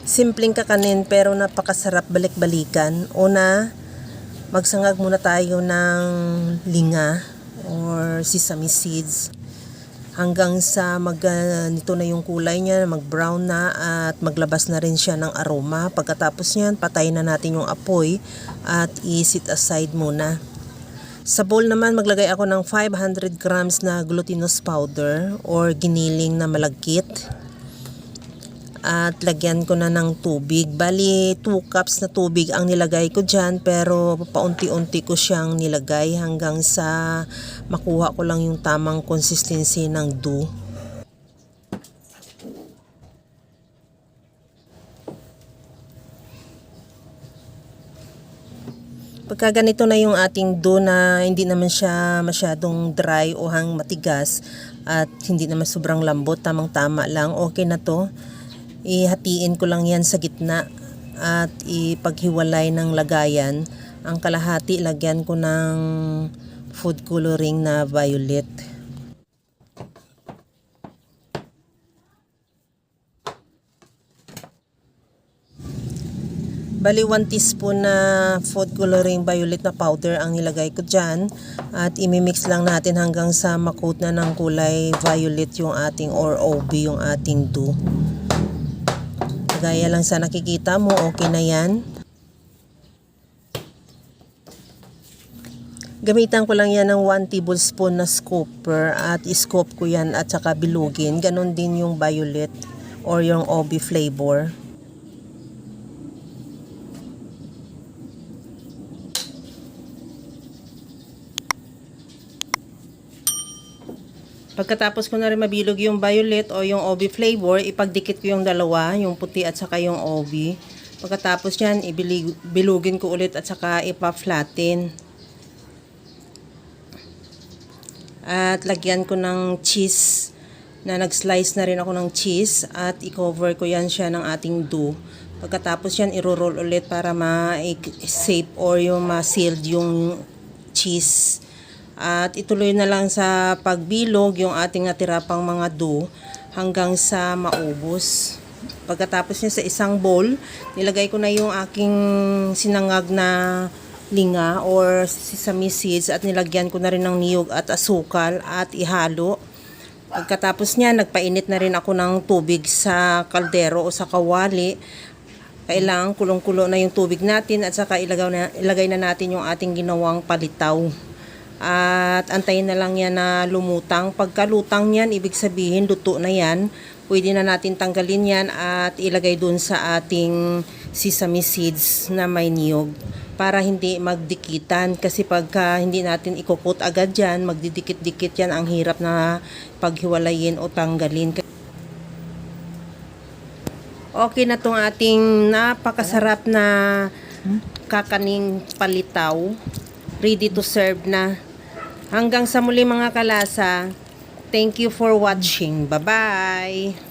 Simpleng kakanin pero napakasarap balik-balikan. Una, magsangag muna tayo ng linga or sesame seeds hanggang sa nito na yung kulay niya, mag-brown na at maglabas na rin siya ng aroma. Pagkatapos niyan, patayin na natin yung apoy at i-set aside muna. Sa bowl naman, maglagay ako ng 500 grams na glutinous powder or giniling na malagkit. At lagyan ko na ng tubig. Bali, 2 cups na tubig ang nilagay ko dyan, pero paunti-unti ko siyang nilagay hanggang sa makuha ko lang yung tamang consistency ng dough. Pagka ganito na yung ating dough na hindi naman siya masyadong dry o matigas at hindi naman sobrang lambot, tamang-tama lang, okay na to. Ihatiin ko lang yan sa gitna at ipaghiwalay ng lagayan. Ang kalahati lagyan ko ng food coloring na violet. Bali 1 teaspoon na food coloring violet na powder ang nilagay ko dyan at imimix lang natin hanggang sa makoat na ng kulay violet yung ating or OB yung ating dough. Gaya lang sa nakikita mo, okay na yan. Gamitan ko lang yan ng 1 tablespoon na scooper at scoop ko yan at saka bilugin. Ganon din yung violet or yung OB flavor. Pagkatapos ko na rin mabilog yung violet o yung OB flavor, ipagdikit ko yung dalawa, yung puti at saka yung OB. Pagkatapos yan, bilugin ko ulit at saka ipa-flatten. At lagyan ko ng cheese, na nag-slice na rin ako ng cheese at i-cover ko yan siya ng ating dough. Pagkatapos yan, i-roll ulit para ma-shape or yung ma-sealed yung cheese. At ituloy na lang sa pagbilog yung ating natira pang mga dough hanggang sa maubos. Pagkatapos niya sa isang bowl, nilagay ko na yung aking sinangag na linga or sesame seeds at nilagyan ko na rin ng niyog at asukal at ihalo. Pagkatapos niya, nagpainit na rin ako ng tubig sa kaldero o sa kawali. Kailangan kulong-kulo na yung tubig natin at saka ilagay na natin yung ating ginawang palitaw. At antayin na lang yan na lumutang. Pagka lutang yan, ibig sabihin luto na yan. Pwede na natin tanggalin yan at ilagay dun sa ating sesame seeds na may niyog para hindi magdikitan. Kasi pagka hindi natin ikukut agad yan, magdidikit-dikit yan. Ang hirap na paghiwalayin o tanggalin. Okay na tong ating napakasarap na kakaning palitaw. Ready to serve na. Hanggang sa muli mga kalasa. Thank you for watching. Bye-bye!